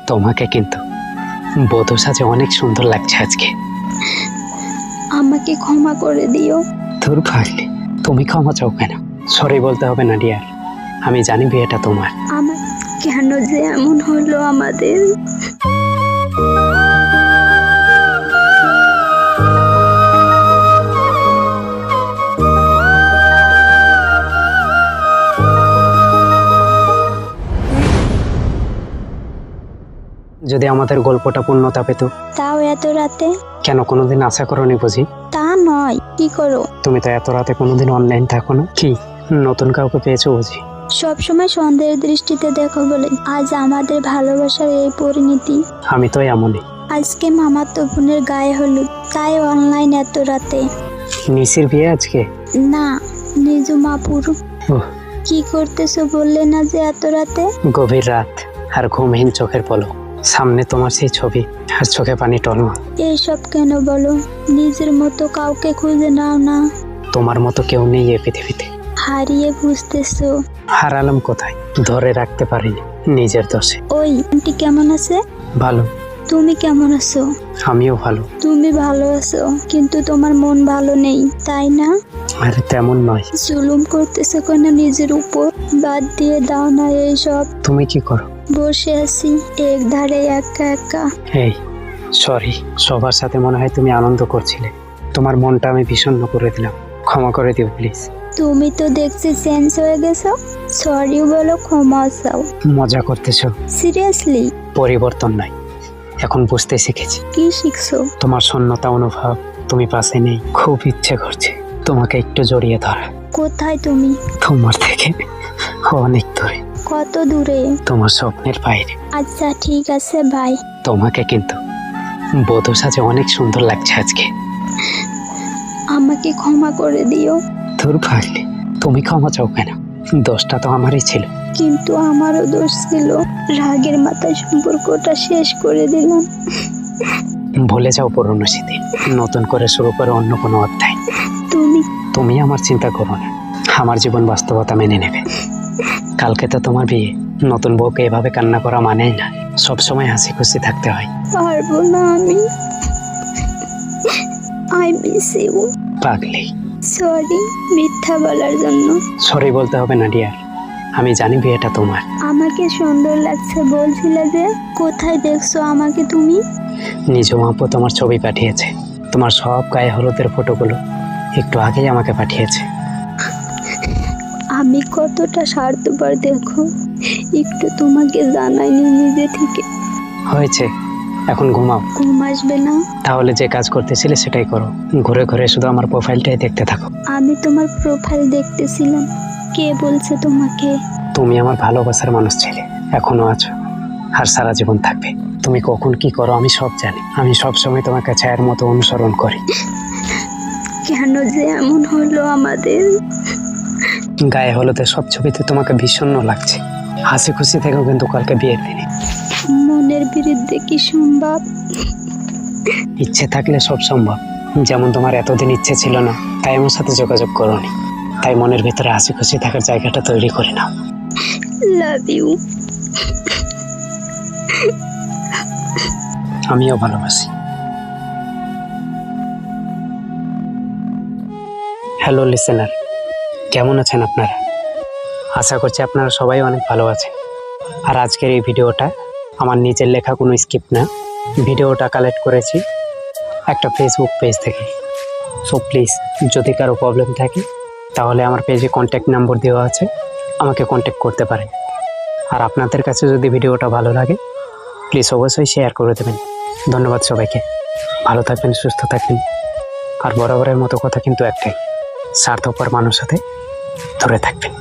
তোমাকে কিন্তু বধূ সাজে অনেক সুন্দর লাগছে আজকে। আমাকে ক্ষমা করে দিও। তোর ভাগ্যে তুমি ক্ষমা চাও কেন? সরি বলতে হবে না ডিয়ার, আমি জানি বিয়েটা তোমার। আমার কেন যে এমন হলো আমাদের। যদি আমাদের গল্পটা পূর্ণতা পেত। তাও এত রাতে? কেন কোনোদিন আশা করোনি বুঝি? তা নয়, কি করো? তুমি তো এত রাতে কোনোদিন অনলাইন থাকো না। কি নতুন কাউকে পেয়েছো বুঝি? সবসময় সন্দেহের দৃষ্টিতে দেখো বলে আজ আমাদের ভালোবাসার এই পরিণতি। আমি তো এমনই। আজকে মামাতো বোনের গায়ে হলুদ, তাই অনলাইন এত রাতে। নিশির বিয়ে আজকে? না, নিজুমাপুর। ওহ, কি করতেছো বললে না যে এত রাতে? গভীর রাত আর ঘুমহীন চোখের পলক, সামনে তোমার সেই ছবি আর চোখে পানি টলমল। এইসব কেন বলো? নিজের মতো কাউকে খুঁজে নাও না। তোমার মতো কেউ নেই এ পৃথিবীতে। হারিয়ে বুঝতেছো। হারালাম কোথায়, ধরে রাখতে পারিনি নিজের দোষে। ওই আন্টি কেমন আছে? ভালো। তুমি কেমন আছো? আমিও ভালো। তুমি ভালো আছো, কিন্তু তোমার মন ভালো নেই, তাই না? আরে তেমন নয়। জুলুম করতেছো কেন নিজের উপর? বাদ দিয়ে দাও না এইসব। তুমি কি করো? বসে আছি এক ধারে একা একা। এই সরি, সবার সাথে মনে হয় তুমি আনন্দ করছিলে, তোমার মনটা আমি বিষণ্ণ করে দিলাম, ক্ষমা করে দিও প্লিজ। তুমি তো দেখছি চেঞ্জ হয়ে গেছো। সরি বলো, ক্ষমা চাও। মজা করতেছো? সিরিয়াসলি? পরিবর্তন নাই, এখন বুঝতে শিখেছি। কি শিখছো? তোমার শূন্যতা অনুভব, তুমি পাশে নেই, খুব ইচ্ছে করছে তোমাকে একটু জড়িয়ে ধরা। কোথায় তুমি? তোমার থেকে অনেক দূরে, কত দূরে? তোমার স্বপ্নের বাইরে। আচ্ছা ঠিক আছে, বাই। তোমাকে কিন্তু বধূ সাজে অনেক সুন্দর লাগছে আজকে। আমাকে ক্ষমা করে দিও। তোর ভাগ্যে তুমি ক্ষমা চাও কেন? দোষটা তো আমারই ছিল। কিন্তু আমারও দোষ ছিল, রাগের মাথায় সম্পর্কটা শেষ করে দিলাম। ভুলে যাও পুরনো স্মৃতি, নতুন করে শুরু করে অন্য কোনো অধ্যায়। তুমি তুমি আমার চিন্তা করো না, আমার জীবন বাস্তবতা মেনে নেবে। কালকে তো তোমার বিয়ে, নতুন বউকে এভাবে কান্না করা মানেই না, সবসময় হাসি খুশি থাকতে হয়। পারবো না আমি। I miss you. পাগলি। সরি মিথ্যা বলার জন্য। সরি বলতে হবে না ডিয়ার, আমি জানি বিয়েটা তোমার। আমাকে সুন্দর লাগছে বলছিলে যে, কোথায় দেখছো আমাকে তুমি? নিজম আপু তোমার ছবি পাঠিয়েছে, তোমার সব গায়ে হলুদের ফটোগুলো একটু আগেই আমাকে পাঠিয়েছে। আমি কতটা স্বার্থপর দেখো, একটু তোমাকে জানাইনি নিজে থেকে। হয়েছে, এখন ঘুমাও। ঘুম আসবে না? তাহলে যে কাজ করতেছিলে সেটাই করো, ঘুরে ঘুরে শুধু আমার প্রোফাইলটাই দেখতে থাকো। আমি তোমার প্রোফাইল দেখতেছিলাম। কে বলছে তোমাকে? তুমি আমার ভালোবাসার মানুষ ছিলে, এখনো আছো, আর সারা জীবন থাকবে। তুমি কখন কি করো আমি সব জানি, আমি সব সময় তোমাকে ছায়ার মতো অনুসরণ করি। কেন যে এমন হলো আমাদের। গায়ে হলুদের সব ছবিতে তোমাকে বিষণ্ণ লাগছে, হাসি খুশি থেকেও কিন্তু কালকে বিয়ের দিনে। মনের বিরুদ্ধে কি সম্ভব? ইচ্ছে থাকলে সব সম্ভব। যেমন তোমার এতদিন ইচ্ছে ছিল না, তাই আমার সাথে যোগাযোগ করোনি, তাই মনের ভিতরে হাসি খুশি থাকার জায়গাটা তৈরি করে নাও। Love you. আমিও ভালোবাসি। হ্যালো লিসেনার, কেমন আছেন আপনারা? আশা করছি আপনারা সবাই অনেক ভালো আছেন। আর আজকের এই ভিডিওটা আমার নিজের লেখা কোনো স্ক্রিপ্ট না, ভিডিওটা কালেক্ট করেছি একটা ফেসবুক পেজ থেকে। সো প্লিজ, যদি কারো প্রবলেম থাকে তাহলে আমার পেজে কন্ট্যাক্ট নাম্বার দেওয়া আছে, আমাকে কন্ট্যাক্ট করতে পারেন। আর আপনাদের কাছে যদি ভিডিওটা ভালো লাগে প্লিজ অবশ্যই শেয়ার করে দেবেন। ধন্যবাদ সবাইকে, ভালো থাকবেন, সুস্থ থাকবেন। আর বরাবরের মতো কথা কিন্তু একটাই, স্বার্থপর মানুষ সাথে দূরে থাকবেন।